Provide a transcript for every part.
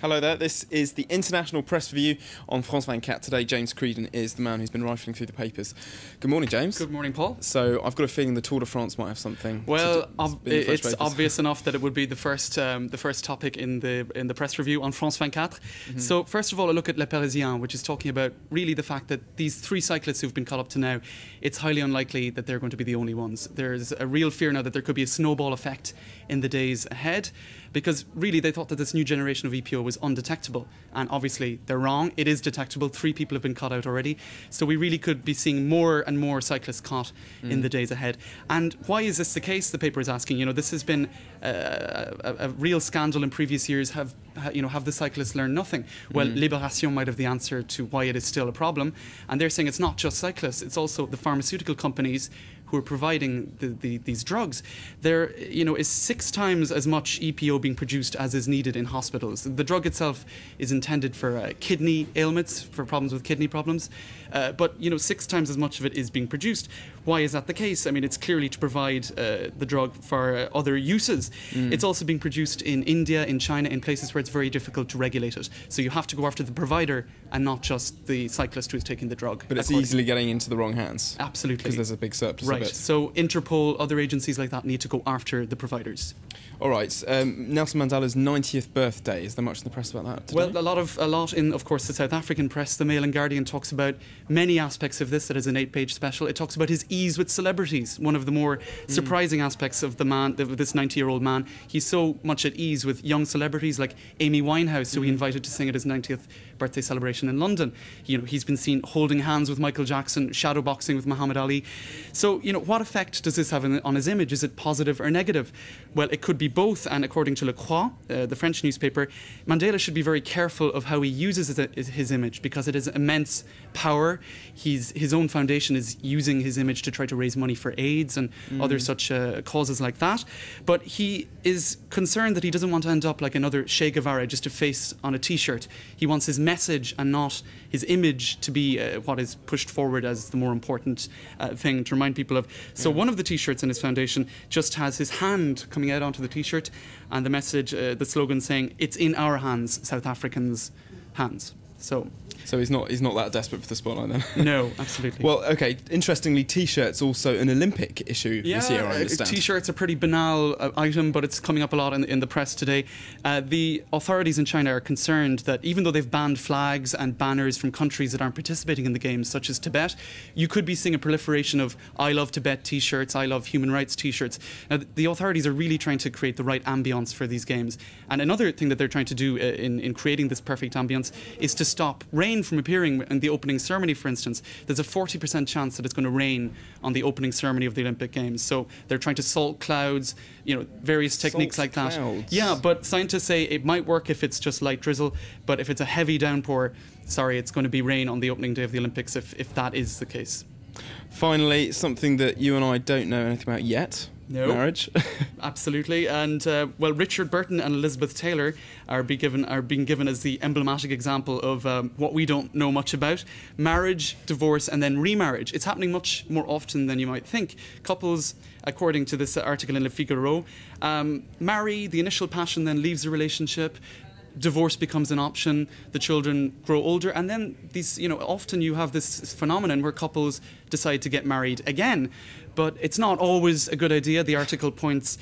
Hello there, this is the International Press Review on France 24. Today, James Creedon is the man who's been rifling through the papers. Good morning, James. Good morning, Paul. So, I've got a feeling the Tour de France might have something. Well, it's obvious enough that it would be the first topic in the press review on France 24. So, first of all, a look at Le Parisien, which is talking about really the fact that these three cyclists who've been caught up to now, it's highly unlikely that they're going to be the only ones. There's a real fear now that there could be a snowball effect in the days ahead, because really they thought that this new generation of EPO was undetectable, and obviously they're wrong. It is detectable. 3 people have been caught out already, so we really could be seeing more and more cyclists caught in the days ahead. And why is this the case? The paper is asking. This has been a real scandal in previous years. Have the cyclists learned nothing? Well, Libération might have the answer to why it is still a problem, and they're saying it's not just cyclists; it's also the pharmaceutical companies who are providing these drugs. There, is 6 times as much EPO being produced as is needed in hospitals. The drug itself is intended for kidney ailments, for problems with kidney problems, but 6 times as much of it is being produced. Why is that the case? I mean, it's clearly to provide the drug for other uses. It's also being produced in India, in China, in places where it's very difficult to regulate it. So you have to go after the provider and not just the cyclist who is taking the drug. But it's easily getting into the wrong hands. Absolutely. Because there's a big surplus of it. So Interpol, other agencies like that need to go after the providers. All right. Nelson Mandela's 90th birthday. Is there much in the press about that today? Well, a lot in, of course, the South African press. The Mail and Guardian talks about many aspects of this. That is an 8-page special. It talks about his ease with celebrities. One of the more surprising aspects of this 90-year-old man. He's so much at ease with young celebrities like Amy Winehouse, who he invited to sing at his 90th birthday celebration in London. He's been seen holding hands with Michael Jackson, shadowboxing with Muhammad Ali. So, what effect does this have on his image? Is it positive or negative? Well, it could be both, and according to Le Croix, the French newspaper, Mandela should be very careful of how he uses his image, because it has immense power. His own foundation is using his image to try to raise money for AIDS and other such causes like that. But he is concerned that he doesn't want to end up like another Che Guevara, just a face on a T-shirt. He wants his message and not his image to be what is pushed forward as the more important thing to remind people of. So one of the T-shirts in his foundation just has his hand coming out onto the T-shirt, and the message, the slogan saying, "It's in our hands, South Africans' hands." So he's not that desperate for the spotlight then? No, absolutely. Well, okay, interestingly, T-shirts also an Olympic issue this year, I understand. T-shirts are a pretty banal item, but it's coming up a lot in the press today. The authorities in China are concerned that even though they've banned flags and banners from countries that aren't participating in the games, such as Tibet, you could be seeing a proliferation of "I love Tibet" T-shirts, "I love human rights" T-shirts. Now, the authorities are really trying to create the right ambience for these games. And another thing that they're trying to do in creating this perfect ambience is to stop rain from appearing in the opening ceremony, for instance. There's a 40% chance that it's going to rain on the opening ceremony of the Olympic Games. So they're trying to salt clouds, various techniques like that. Yeah, but scientists say it might work if it's just light drizzle, but if it's a heavy downpour, it's going to be rain on the opening day of the Olympics if that is the case. Finally, something that you and I don't know anything about yet. No. Marriage. Absolutely. And, Richard Burton and Elizabeth Taylor are being given as the emblematic example of what we don't know much about. Marriage, divorce, and then remarriage. It's happening much more often than you might think. Couples, according to this article in Le Figaro, marry, the initial passion then leaves the relationship. Divorce becomes an option, the children grow older, and then often you have this phenomenon where couples decide to get married again. But it's not always a good idea. The article points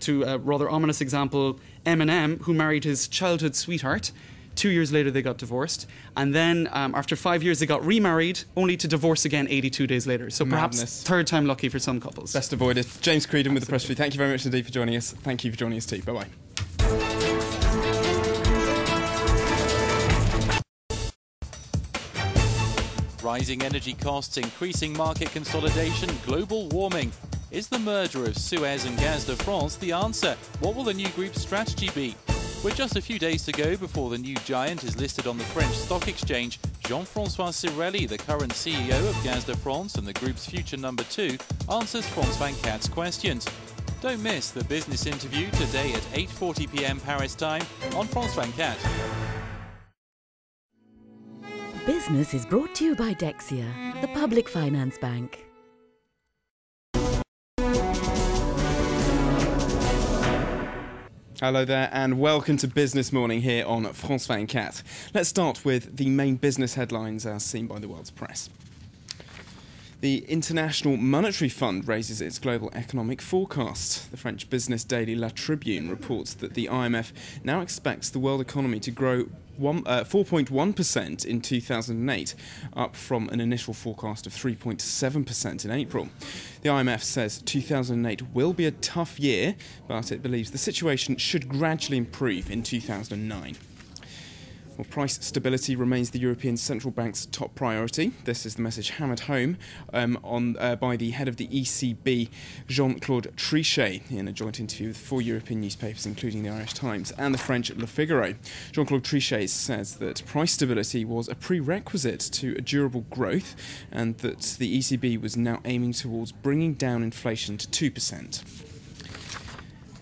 to a rather ominous example. Eminem, who married his childhood sweetheart, 2 years later they got divorced, and then after 5 years they got remarried, only to divorce again 82 days later. So perhaps third time lucky for some couples. Best avoided. James Creedon with the Press Review. Thank you very much indeed for joining us. Thank you for joining us too. Bye-bye. Rising energy costs, increasing market consolidation, global warming. Is the merger of Suez and Gaz de France the answer? What will the new group's strategy be? With just a few days to go before the new giant is listed on the French stock exchange, Jean-François Cirelli, the current CEO of Gaz de France and the group's future number 2, answers France 24's questions. Don't miss the business interview today at 8:40 p.m. Paris time on France 24. Business is brought to you by Dexia, the public finance bank. Hello there and welcome to Business Morning here on France 24. Let's start with the main business headlines as seen by the world's press. The International Monetary Fund raises its global economic forecast. The French business daily La Tribune reports that the IMF now expects the world economy to grow 4.1% in 2008, up from an initial forecast of 3.7% in April. The IMF says 2008 will be a tough year, but it believes the situation should gradually improve in 2009. Well, price stability remains the European Central Bank's top priority. This is the message hammered home by the head of the ECB, Jean-Claude Trichet, in a joint interview with 4 European newspapers, including the Irish Times and the French Le Figaro. Jean-Claude Trichet says that price stability was a prerequisite to a durable growth and that the ECB was now aiming towards bringing down inflation to 2%.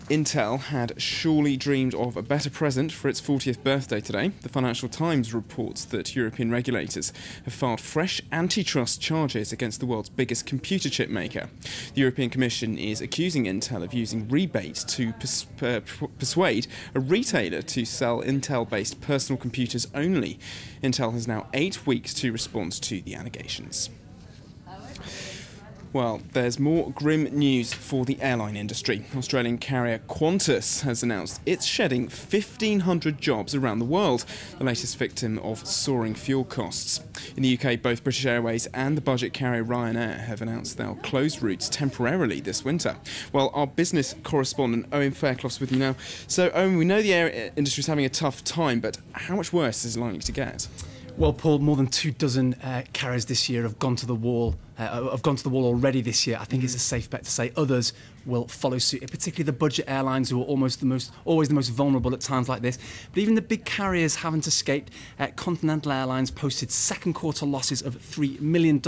Intel had surely dreamed of a better present for its 40th birthday today. The Financial Times reports that European regulators have filed fresh antitrust charges against the world's biggest computer chip maker. The European Commission is accusing Intel of using rebates to persuade a retailer to sell Intel-based personal computers only. Intel has now 8 weeks to respond to the allegations. Well, there's more grim news for the airline industry. Australian carrier Qantas has announced it's shedding 1,500 jobs around the world, the latest victim of soaring fuel costs. In the UK, both British Airways and the budget carrier Ryanair have announced they'll close routes temporarily this winter. Well, our business correspondent Owen Fairclough's with me now. So, Owen, we know the air industry is having a tough time, but how much worse is it likely to get? Well, Paul, more than 24 carriers this year have gone to the wall. Already this year. I think it's a safe bet to say others will follow suit, particularly the budget airlines who are always the most vulnerable at times like this. But even the big carriers haven't escaped. Continental Airlines posted second quarter losses of $3 million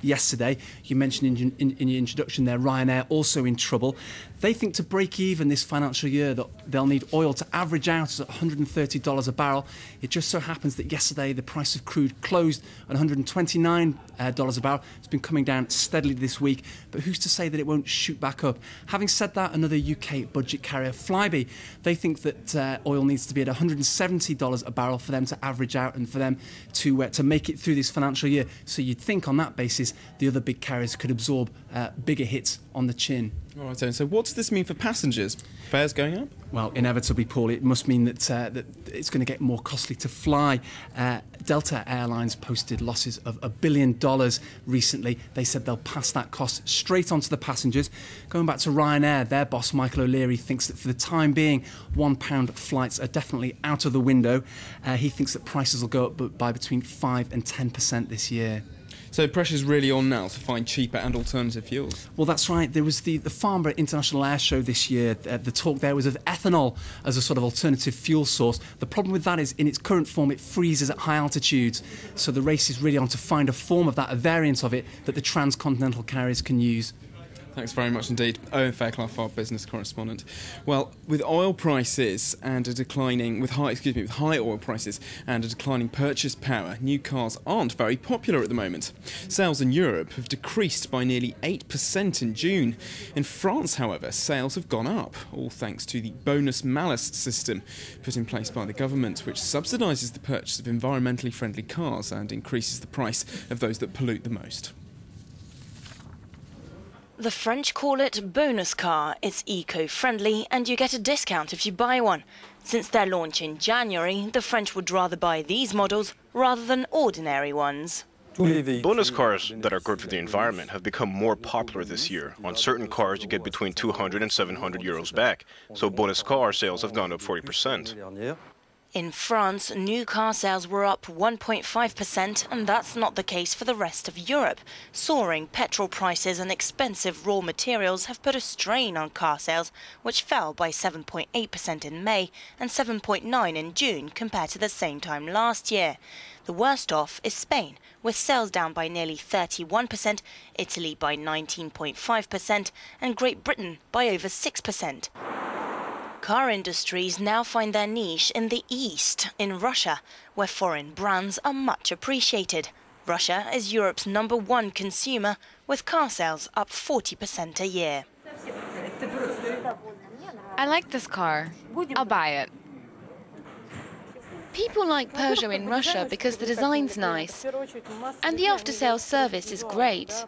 yesterday. You mentioned in your introduction there, Ryanair also in trouble. They think to break even this financial year that they'll need oil to average out at $130 a barrel. It just so happens that yesterday the price of crude closed at $129 a barrel. It's been coming down steadily this week, but who's to say that it won't shoot back up? Having said that, another UK budget carrier, Flybe, they think that oil needs to be at $170 a barrel for them to average out and for them to make it through this financial year. So you'd think on that basis the other big carriers could absorb bigger hits on the chin. All right, so what does this mean for passengers? Fares going up? Well, inevitably, Paul, it must mean that it's going to get more costly to fly. Delta Airlines posted losses of $1 billion recently. They said they'll pass that cost straight on to the passengers. Going back to Ryanair, their boss, Michael O'Leary, thinks that for the time being, £1 flights are definitely out of the window. He thinks that prices will go up by between 5 and 10% this year. So pressure's really on now to find cheaper and alternative fuels. Well, that's right. There was the Farnborough International Air Show this year. The talk there was of ethanol as a sort of alternative fuel source. The problem with that is, in its current form, it freezes at high altitudes. So the race is really on to find a form of that, a variant of it, that the transcontinental carriers can use. Thanks very much indeed, Owen Fairclough, our business correspondent. Well, with oil prices and with high oil prices and a declining purchase power, new cars aren't very popular at the moment. Sales in Europe have decreased by nearly 8% in June. In France, however, sales have gone up, all thanks to the bonus-malus system put in place by the government, which subsidises the purchase of environmentally friendly cars and increases the price of those that pollute the most. The French call it bonus car. It's eco-friendly and you get a discount if you buy one. Since their launch in January, the French would rather buy these models rather than ordinary ones. Bonus cars that are good for the environment have become more popular this year. On certain cars, you get between 200 and 700 euros back. So bonus car sales have gone up 40%. In France, new car sales were up 1.5%, and that's not the case for the rest of Europe. Soaring petrol prices and expensive raw materials have put a strain on car sales, which fell by 7.8% in May and 7.9% in June compared to the same time last year. The worst off is Spain, with sales down by nearly 31%, Italy by 19.5%, and Great Britain by over 6%. Car industries now find their niche in the East, in Russia, where foreign brands are much appreciated. Russia is Europe's #1 consumer, with car sales up 40% a year. I like this car. I'll buy it. People like Peugeot in Russia because the design's nice and the after-sales service is great.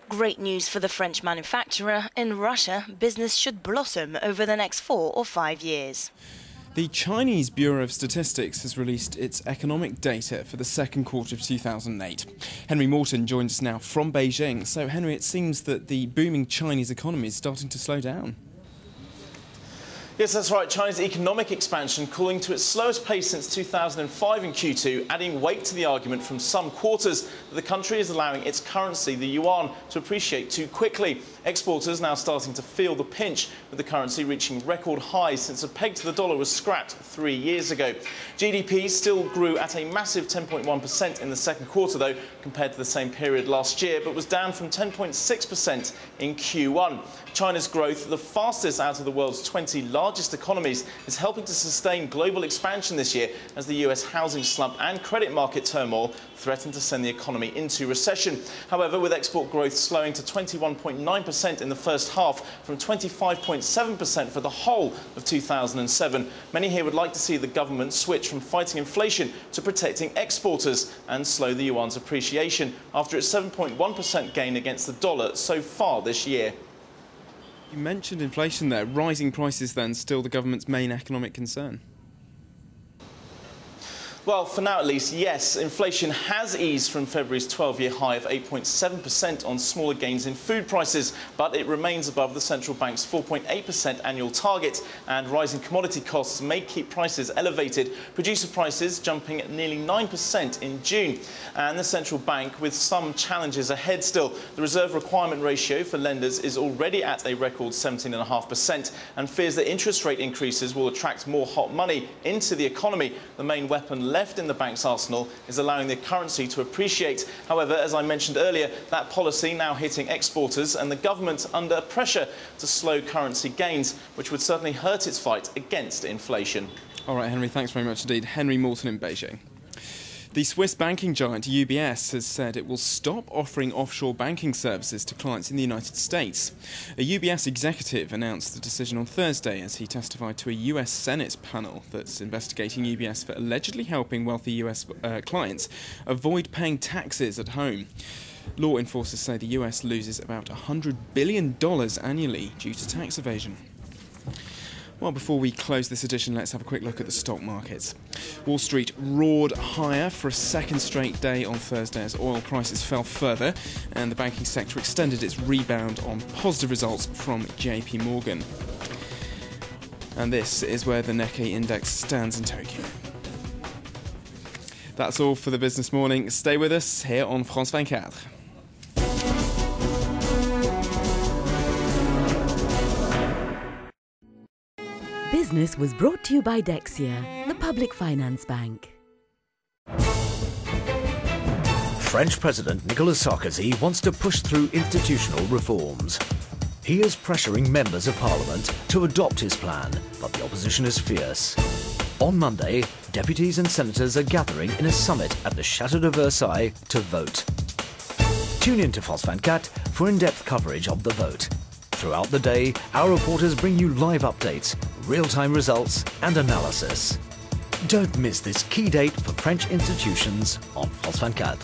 Great news for the French manufacturer. In Russia, business should blossom over the next 4 or 5 years. The Chinese Bureau of Statistics has released its economic data for the second quarter of 2008. Henry Morton joins us now from Beijing. So, Henry, it seems that the booming Chinese economy is starting to slow down. Yes, that's right. China's economic expansion cooling to its slowest pace since 2005 in Q2, adding weight to the argument from some quarters that the country is allowing its currency, the yuan, to appreciate too quickly. Exporters now starting to feel the pinch, with the currency reaching record highs since a peg to the dollar was scrapped 3 years ago. GDP still grew at a massive 10.1% in the second quarter, though, compared to the same period last year, but was down from 10.6% in Q1. China's growth, the fastest out of the world's 20 largest economies, is helping to sustain global expansion this year as the US housing slump and credit market turmoil threaten to send the economy into recession. However, with export growth slowing to 21.9% in the first half from 25.7% for the whole of 2007, many here would like to see the government switch from fighting inflation to protecting exporters and slow the yuan's appreciation after its 7.1% gain against the dollar so far this year. You mentioned inflation there. Rising prices then still the government's main economic concern? Well, for now at least, yes. Inflation has eased from February's 12-year high of 8.7% on smaller gains in food prices, but it remains above the central bank's 4.8% annual target, and rising commodity costs may keep prices elevated. Producer prices jumping at nearly 9% in June. And the central bank with some challenges ahead still. The reserve requirement ratio for lenders is already at a record 17.5% and fears that interest rate increases will attract more hot money into the economy. The main weapon left in the bank's arsenal is allowing the currency to appreciate. However, as I mentioned earlier, that policy now hitting exporters and the government under pressure to slow currency gains, which would certainly hurt its fight against inflation. All right, Henry, thanks very much indeed. Henry Morton in Beijing. The Swiss banking giant UBS has said it will stop offering offshore banking services to clients in the United States. A UBS executive announced the decision on Thursday as he testified to a US Senate panel that's investigating UBS for allegedly helping wealthy US clients avoid paying taxes at home. Law enforcers say the US loses about $100 billion annually due to tax evasion. Well, before we close this edition, let's have a quick look at the stock markets. Wall Street roared higher for a second straight day on Thursday as oil prices fell further and the banking sector extended its rebound on positive results from JP Morgan. And this is where the Nikkei index stands in Tokyo. That's all for the Business Morning. Stay with us here on France 24. Business was brought to you by Dexia, the public finance bank. French President Nicolas Sarkozy wants to push through institutional reforms. He is pressuring members of parliament to adopt his plan, but the opposition is fierce. On Monday, deputies and senators are gathering in a summit at the Château de Versailles to vote. Tune in to France 24 for in-depth coverage of the vote. Throughout the day, our reporters bring you live updates, real-time results and analysis. Don't miss this key date for French institutions on France 24.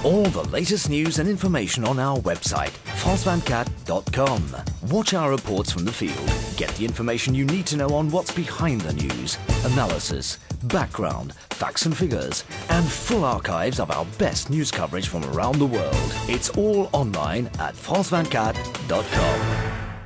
All the latest news and information on our website, france24.com. Watch our reports from the field. Get the information you need to know on what's behind the news, analysis, background, facts and figures, and full archives of our best news coverage from around the world. It's all online at france24.com.